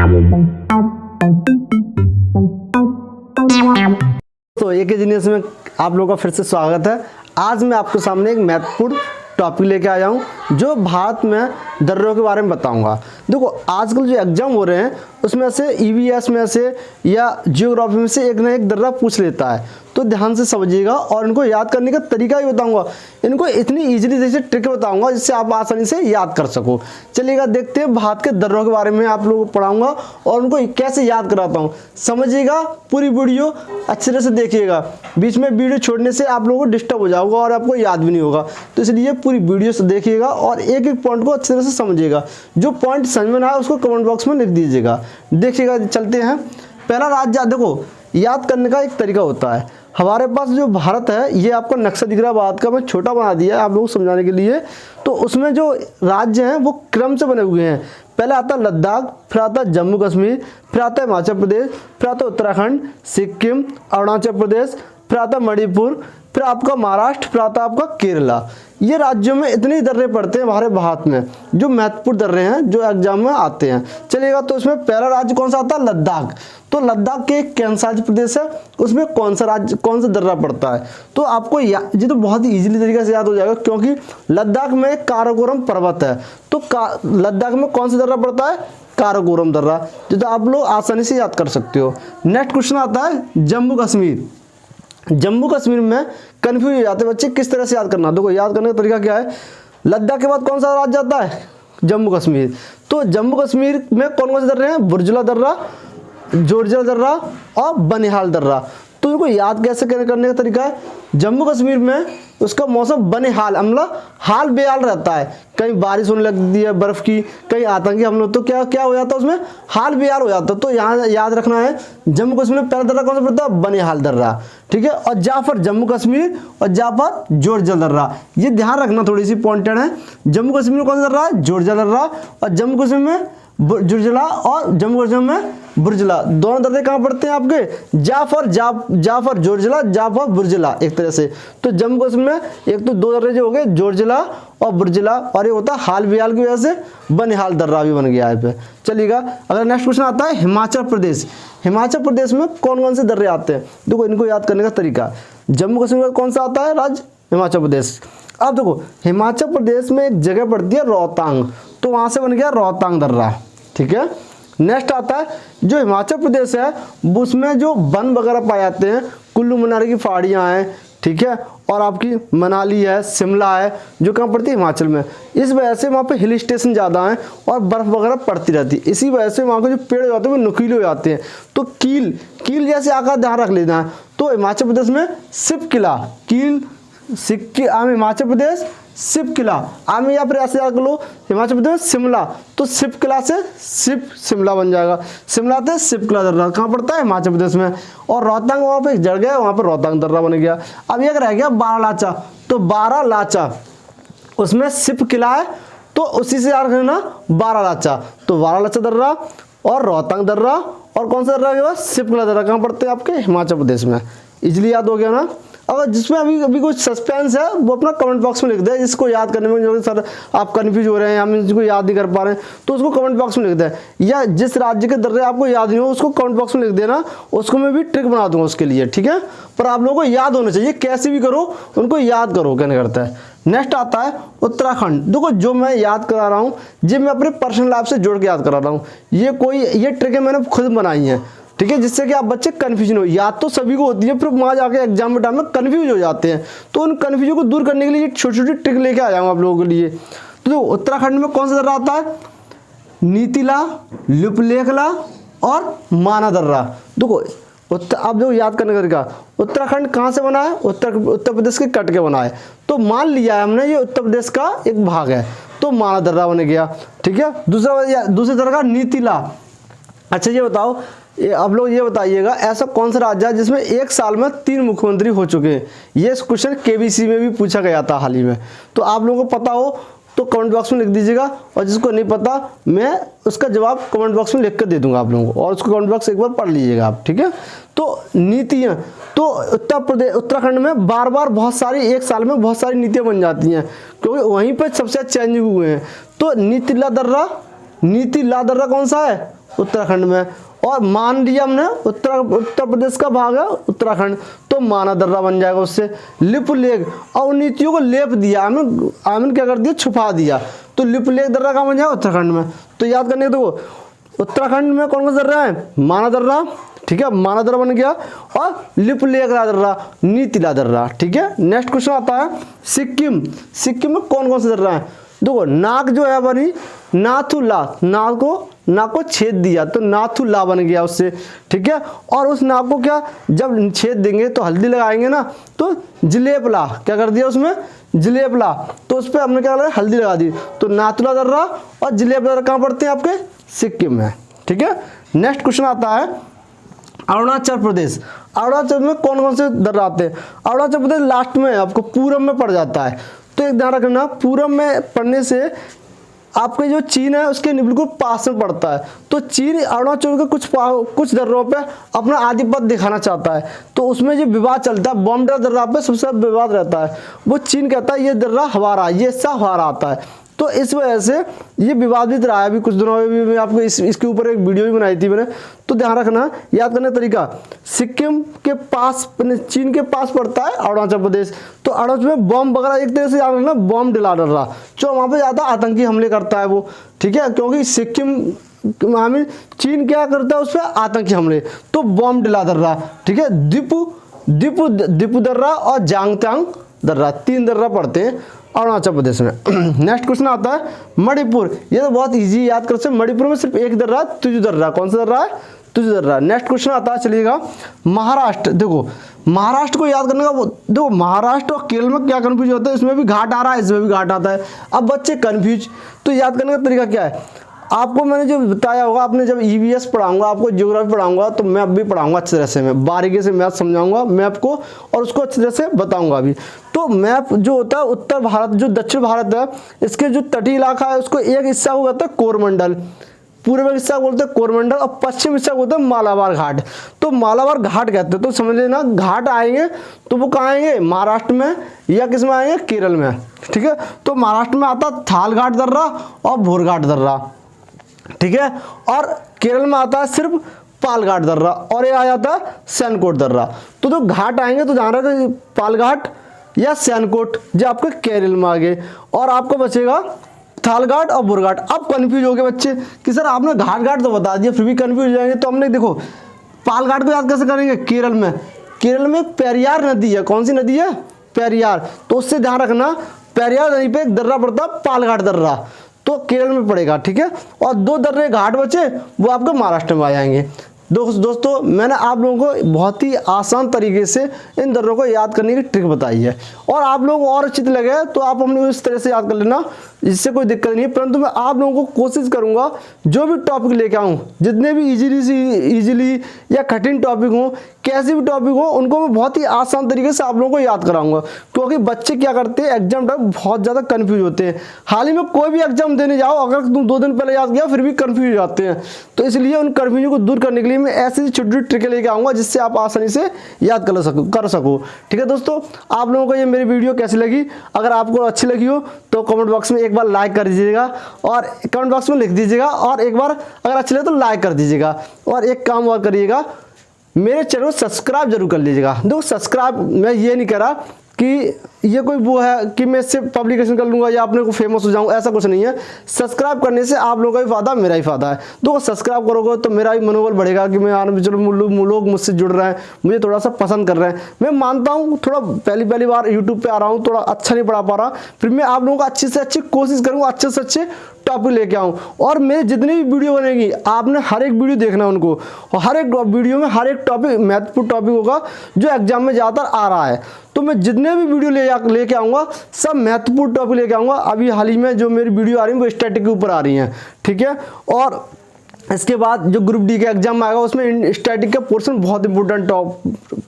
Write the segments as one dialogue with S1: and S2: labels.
S1: तो एक जीनियस में आप लोगों का फिर से स्वागत है। आज मैं आपके सामने एक महत्वपूर्ण टॉपिक लेके आया हूँ जो भारत में दर्रों के बारे में बताऊंगा। देखो आजकल जो एग्जाम हो रहे हैं उसमें से ईवीएस में से या जियोग्राफी में से एक ना एक दर्रा पूछ लेता है, तो ध्यान से समझिएगा और इनको याद करने का तरीका भी बताऊंगा। इनको इतनी इजीली जैसे ट्रिक बताऊंगा जिससे आप आसानी से याद कर सको। चलिएगा देखते हैं भारत के दर्रों के बारे में आप लोगों को पढ़ाऊंगा और उनको कैसे याद कराता हूँ। समझिएगा, पूरी वीडियो अच्छे तरह से देखिएगा। बीच में वीडियो छोड़ने से आप लोगों को डिस्टर्ब हो जाओगा और आपको याद भी नहीं होगा, तो इसलिए पूरी वीडियो से देखिएगा और एक एक पॉइंट को अच्छे तरह से समझिएगा। जो पॉइंट समझ में ना आए उसको कमेंट बॉक्स में लिख दीजिएगा। देखिएगा, चलते हैं। पहला राज्य देखो, याद करने का एक तरीका होता है। हमारे पास जो भारत है, ये आपको नक्शा दिख रहा है भारत का, मैं छोटा बना दिया है आप लोगों को समझाने के लिए। तो उसमें जो राज्य हैं वो क्रम से बने हुए हैं। पहले आता है लद्दाख, फिर आता है जम्मू कश्मीर, फिर आता है हिमाचल प्रदेश, फिर आता है उत्तराखंड, सिक्किम, अरुणाचल प्रदेश, फिर आता है मणिपुर, फिर आपका महाराष्ट्र, फिर आता है आपका केरला। ये राज्यों में इतने दर्रे पड़ते हैं हमारे भारत में जो महत्वपूर्ण दर्रे हैं जो एग्जाम में आते हैं। चलिएगा, तो इसमें पहला राज्य कौन सा आता है? लद्दाख। तो लद्दाख के कौन सा प्रदेश है, उसमें कौन सा दर्रा पड़ता है? तो आपको ये तो बहुत ही इजीली तरीके से याद हो जाएगा, क्योंकि लद्दाख में काराकोरम पर्वत है। तो लद्दाख में कौन सा दर्रा पड़ता है? काराकोरम दर्रा, जो तो आप लोग आसानी से याद कर सकते हो। नेक्स्ट क्वेश्चन आता है जम्मू कश्मीर। जम्मू कश्मीर में कंफ्यूज हो जाते हैं बच्चे किस तरह से याद करना। देखो याद करने का तरीका क्या है, लद्दाख के बाद कौन सा राज्य आता है? जम्मू कश्मीर। तो जम्मू कश्मीर में कौन कौन से दर्रे हैं? बुर्जुला दर्रा, जोरजला दर्रा और बनिहाल दर्रा। तो इनको याद कैसे करने का तरीका है, जम्मू कश्मीर में उसका मौसम बनिहाल मतलब हाल बेहाल रहता है। कहीं बारिश होने लगती है बर्फ की, कहीं आतंकी हमलों, तो क्या हो जाता है उसमें? हाल बेहाल हो जाता है। तो यहाँ याद रखना है जम्मू कश्मीर में पहला दर्रा कौन सा पड़ता है? बनिहाल दर्रा, ठीक है। और जाफर जम्मू कश्मीर और जाफर जोरजला दर्रा, ये ध्यान रखना, थोड़ी सी पॉइंटेड है। जम्मू कश्मीर में कौन सा दर्रा है? जोरजला दर्रा। और जम्मू कश्मीर में जुर्जला और जम्मू कश्मीर में बुर्जला। दोनों दर्रे कहाँ पड़ते हैं आपके? जाफर जोरजला, जाफर बुर्जला एक तरह से। तो जम्मू कश्मीर में एक तो दो दर्रे जो हो गए, जोरजला और बुर्जला, और ये होता है हाल बेहाल की वजह से बनिहाल दर्रा भी बन गया है पे। चलिएगा, अगर नेक्स्ट क्वेश्चन आता है हिमाचल प्रदेश। हिमाचल प्रदेश में कौन कौन से दर्रे आते हैं? देखो इनको याद करने का तरीका, जम्मू कश्मीर में कौन सा आता है राज्य? हिमाचल प्रदेश। अब देखो हिमाचल प्रदेश में एक जगह पड़ती है रोहतांग, तो वहां से बन गया रोहतांग दर्रा, ठीक है। नेक्स्ट आता है जो हिमाचल प्रदेश है उसमें जो वन वगैरह पाए जाते हैं, कुल्लू मनाली की पहाड़ियाँ हैं, ठीक है, और आपकी मनाली है, शिमला है, जो कहाँ पड़ती है? हिमाचल में। इस वजह से वहाँ पे हिल स्टेशन ज़्यादा हैं और बर्फ़ वगैरह पड़ती रहती है। इसी वजह से वहाँ के जो पेड़ होते हैं वो नुकीले हो जाते हैं। तो कील जैसे आकार ध्यान रख लेना है। तो हिमाचल प्रदेश में शिव किला, कील सिक्किम, हिमाचल प्रदेश शिव किला, आम या फिर ऐसे याद कर लो हिमाचल प्रदेश शिमला, तो शिव किला से शिव शिमला बन जाएगा। शिमला से शिव किला दर्रा कहाँ पड़ता है? हिमाचल प्रदेश में। और रोहतांग वहाँ पे एक जड़ गया, वहाँ पर रोहतांग दर्रा बन गया। अब एक रह गया बारालाचा। तो बारालाचा उसमें शिव किला है, तो उसी से याद करना बारालाचा। तो बारालाचा दर्रा और रोहतांग दर्रा और कौन सा दर्रा गया? शिव किला दर्रा कहाँ पड़ते हैं आपके? हिमाचल प्रदेश में। इजली याद हो गया ना। अगर जिसमें अभी कुछ सस्पेंस है वो अपना कमेंट बॉक्स में लिख दे। इसको याद करने में जो सर आप कंफ्यूज हो रहे हैं, हम इसको याद नहीं कर पा रहे हैं, तो उसको कमेंट बॉक्स में लिख दे। या जिस राज्य के दर्रे आपको याद नहीं हो उसको कमेंट बॉक्स में लिख देना, उसको मैं भी ट्रिक बना दूंगा उसके लिए, ठीक है। पर आप लोगों को याद होना चाहिए, कैसे भी करो उनको याद करो, कहने करता है। नेक्स्ट आता है उत्तराखंड। देखो जो मैं याद करा रहा हूँ ये मैं अपने पर्सनल लाइफ से जोड़ के याद करा रहा हूँ। ये ट्रिकें मैंने खुद बनाई हैं, ठीक है, जिससे कि आप बच्चे कन्फ्यूजन हो। याद तो सभी को होती है, फिर वहाँ जाके एग्जाम में टाइम में कन्फ्यूज हो जाते हैं। तो उन कन्फ्यूजन को दूर करने के लिए छोटी छोटी ट्रिक लेके आ जाऊँगा आप लोगों के लिए। तो उत्तराखंड में कौन सा दर्रा आता है? नीतिला, लुपलेखला और माना दर्रा। देखो आप जो याद करने का तरीका, उत्तराखंड कहाँ से बना है? उत्तर प्रदेश के कट के बना है। तो मान लिया है हमने ये उत्तर प्रदेश का एक भाग है, तो माना दर्रा बन गया, ठीक है। दूसरी तरह का नीतिला। अच्छा ये बताओ, आप लोग ये बताइएगा ऐसा कौन सा राज्य है जिसमें एक साल में 3 मुख्यमंत्री हो चुके हैं? ये क्वेश्चन केबीसी में भी पूछा गया था हाल ही में। तो आप लोगों को पता हो तो कमेंट बॉक्स में लिख दीजिएगा, और जिसको नहीं पता मैं उसका जवाब कमेंट बॉक्स में लिख कर दे दूंगा आप लोगों को, और उसको कमेंट बॉक्स एक बार पढ़ लीजिएगा आप, ठीक है। तो नीतियाँ, तो उत्तराखंड में बार बार बहुत सारी, एक साल में बहुत सारी नीतियाँ बन जाती हैं, क्योंकि वहीं पर सबसे चेंज हुए हैं। तो नीतिला दर्रा नीति ला दर्रा कौन सा है? उत्तराखंड में। और मान लिया हमने उत्तर प्रदेश का भाग है उत्तराखंड, तो माना दर्रा बन जाएगा उससे। लिप लेक, और नीतियों को लेप दिया आमिन क्या कर दिया? छुपा दिया। तो लिप लेक दर्रा कहाँ बन जाएगा? उत्तराखंड में। तो याद करने देखो उत्तराखंड में कौन सा दर्रा है? माना दर्रा, ठीक है, माना दर्रा बन गया। और लिप लेक दर्रा, नीतिला दर्रा, ठीक है। नेक्स्ट क्वेश्चन आता है सिक्किम। सिक्किम में कौन कौन सा दर्रा है? देखो नाक जो है बनी नाथुला, नाक को छेद दिया तो नाथुला बन गया उससे, ठीक है। और उस नाक को क्या जब छेद देंगे तो हल्दी लगाएंगे ना, तो जलेपला क्या कर दिया उसमें? जलेपला, तो उस पर हमने क्या लगा? हल्दी लगा दी। तो नाथुला दर्रा और जलेपला दर्रा कहाँ पड़ते हैं? आपके सिक्किम में, ठीक है। नेक्स्ट क्वेश्चन आता है अरुणाचल प्रदेश। अरुणाचल में कौन कौन से दर्रा आते हैं? अरुणाचल प्रदेश लास्ट में आपको पूरब में पड़ जाता है। तो एक ध्यान रखना, पूरब में पड़ने से आपके जो चीन है उसके बिल्कुल पास में पड़ता है। तो चीन अरुणाचल के कुछ दर्रों पे अपना आधिपत्य दिखाना चाहता है, तो उसमें जो विवाद चलता है बॉम्बेला दर्रा पे सबसे विवाद रहता है। वो चीन कहता है ये दर्रा हमारा, ये हिस्सा हमारा आता है। तो इस वजह से ये विवादित रहा है। अभी कुछ दिनों में भी मैं आपको इसके ऊपर एक वीडियो भी बनाई थी मैंने। तो ध्यान रखना, याद करने का तरीका, सिक्किम के पास चीन के पास पड़ता है अरुणाचल प्रदेश। तो अरुणाचल में बॉम्ब वगैरह एक तरह से याद रखना, बॉम्ब डिला डर रहा जो वहाँ पे ज़्यादा आतंकी हमले करता है वो, ठीक है। क्योंकि सिक्किम में चीन क्या करता है उस पर आतंकी हमले, तो बॉम्ब डिला दर रहा, ठीक है। दीपू दर्रा और जांगतांग दर्रा, 3 दर्रा पड़ते हैं अरुणाचल प्रदेश में। नेक्स्ट क्वेश्चन आता है मणिपुर। ये तो बहुत इजी याद कर सकते हैं। मणिपुर में सिर्फ एक दर्रा, तुजु दर्रा। कौन सा दर्रा है? तुजु दर्रा। नेक्स्ट क्वेश्चन आता है, चलिएगा महाराष्ट्र। देखो महाराष्ट्र को याद करने का, देखो महाराष्ट्र और केरल में क्या कंफ्यूज होता है, इसमें भी घाट आ रहा है, इसमें भी घाट आता है। अब बच्चे कंफ्यूज, तो याद करने का तरीका क्या है? आपको मैंने जो बताया होगा, आपने जब ईवीएस पढ़ाऊंगा, आपको ज्योग्राफी पढ़ाऊंगा, तो मैप भी पढ़ाऊंगा अच्छी तरह से, मैं बारीकी से मैप समझाऊंगा मैप को और उसको अच्छी तरह से बताऊंगा भी। तो मैप जो होता है उत्तर भारत जो दक्षिण भारत है, इसके जो तटीय इलाका है उसको एक हिस्सा को कहता है कोरमंडल, पूर्व हिस्सा बोलते हैं कोरमंडल, और पश्चिम हिस्सा बोलते हैं मालाबार घाट। तो मालाबार घाट कहते हैं। तो समझ लेना घाट आएंगे तो वो कहाँ आएंगे? महाराष्ट्र में या किस में आएंगे? केरल में, ठीक है। तो महाराष्ट्र में आता थाल घाट दर्रा और भोरघाट दर्रा, ठीक है। और केरल में आता है सिर्फ पालघाट दर्रा, और ये आ जाता है सैनकोट दर्रा। तो जो घाट आएंगे तो ध्यान रखो पालघाट या सैनकोट जो आपके केरल में आ गए, और आपको बचेगा थालघाट और बुरघाट। अब कंफ्यूज हो गए बच्चे कि सर आपने घाट घाट तो बता दिया, फिर भी कंफ्यूज हो जाएंगे। तो हमने देखो पालघाट को याद कैसे करेंगे? केरल में पेरियार नदी है। कौन सी नदी है? पेरियार। तो उससे ध्यान रखना, पेरियार नदी पे एक दर्रा पड़ता है पालघाट दर्रा, तो केरल में पड़ेगा, ठीक है। और 2 दर्रे घाट बचे वो आपको महाराष्ट्र में आ जाएंगे। दोस्तों मैंने आप लोगों को बहुत ही आसान तरीके से इन दर्रों को याद करने की ट्रिक बताई है, और आप लोगों को और अच्छी लगे तो आप अपने इस तरह से याद कर लेना, इससे कोई दिक्कत नहीं है। परंतु मैं आप लोगों को कोशिश करूंगा जो भी टॉपिक लेके आऊँ, जितने भी इजीली या कठिन टॉपिक हों, कैसे भी टॉपिक हो, उनको मैं बहुत ही आसान तरीके से आप लोगों को याद कराऊंगा। क्योंकि बच्चे क्या करते हैं एग्जाम टाइम बहुत ज़्यादा कन्फ्यूज होते हैं। हाल ही में कोई भी एग्जाम देने जाओ, अगर तुम 2 दिन पहले याद किया फिर भी कन्फ्यूज हो जाते हैं। तो इसलिए उन कन्फ्यूजन को दूर करने के लिए मैं ऐसी छोटी छोटी ट्रिकें लेके आऊँगा जिससे आप आसानी से याद कर सको, ठीक है। दोस्तों आप लोगों को ये मेरी वीडियो कैसी लगी? अगर आपको अच्छी लगी हो तो कमेंट बॉक्स में एक बार लाइक कर दीजिएगा, और कमेंट बॉक्स में लिख दीजिएगा, और एक बार अगर अच्छी लगे तो लाइक कर दीजिएगा। और एक काम और करिएगा, मेरे चैनल को सब्सक्राइब जरूर कर लीजिएगा। देखो सब्सक्राइब मैं ये नहीं करा कि ये कोई वो है कि मैं इससे पब्लिकेशन कर लूँगा या अपने को फेमस हो जाऊँ, ऐसा कुछ नहीं है। सब्सक्राइब करने से आप लोगों का भी फायदा, मेरा ही फायदा है। तो सब्सक्राइब करोगे तो मेरा भी मनोबल बढ़ेगा कि मैं आने चलो लोग मुझसे जुड़ रहे हैं, मुझे थोड़ा सा पसंद कर रहे हैं। मैं मानता हूँ थोड़ा पहली बार यूट्यूब पे आ रहा हूँ, थोड़ा अच्छा नहीं पढ़ा पा रहा, फिर मैं आप लोगों को अच्छी से अच्छी कोशिश करूँगा, अच्छे से अच्छे टॉपिक लेके आऊँ। और मेरे जितनी भी वीडियो बनेगी आपने हर एक वीडियो देखना उनको, और हर एक वीडियो में हर एक टॉपिक महत्वपूर्ण टॉपिक होगा जो एग्जाम में ज़्यादातर आ रहा है। तो मैं जितने भी वीडियो लेके आऊँगा सब महत्वपूर्ण टॉपिक लेके आऊँगा। अभी हाल ही में जो मेरी वीडियो आ रही है वो स्टैटिक के ऊपर आ रही हैं, ठीक है। और इसके बाद जो ग्रुप डी का एग्जाम आएगा उसमें स्टैटिक का पोर्शन बहुत इंपॉर्टेंट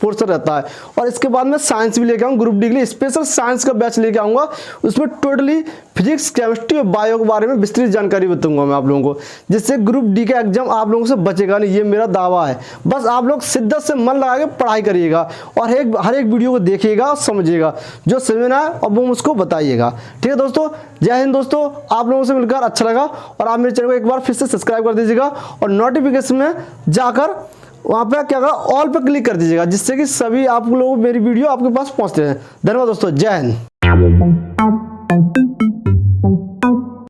S1: पोर्शन रहता है। और इसके बाद मैं साइंस भी लेके आऊँगा, ग्रुप डी के लिए स्पेशल साइंस का बैच लेके आऊँगा। उसमें टोटली फिजिक्स, केमिस्ट्री और बायो के बारे में विस्तृत जानकारी बताऊंगा मैं आप लोगों को, जिससे ग्रुप डी का एग्जाम आप लोगों से बचेगा नहीं, ये मेरा दावा है। बस आप लोग शिद्दत से मन लगा के पढ़ाई करिएगा और हर एक वीडियो को देखिएगा और समझिएगा, जो समझना है और वो मुझको बताइएगा। ठीक है दोस्तों, जय हिंद दोस्तों। आप लोगों से मिलकर अच्छा लगा और आप मेरे चैनल को एक बार फिर से सब्सक्राइब कर दीजिएगा और नोटिफिकेशन में जाकर वहाँ पे क्या करा, ऑल पे क्लिक कर दीजिएगा, जिससे कि सभी आप लोग मेरी वीडियो आपके पास पहुँचते हैं। धन्यवाद दोस्तों, जय हिंद।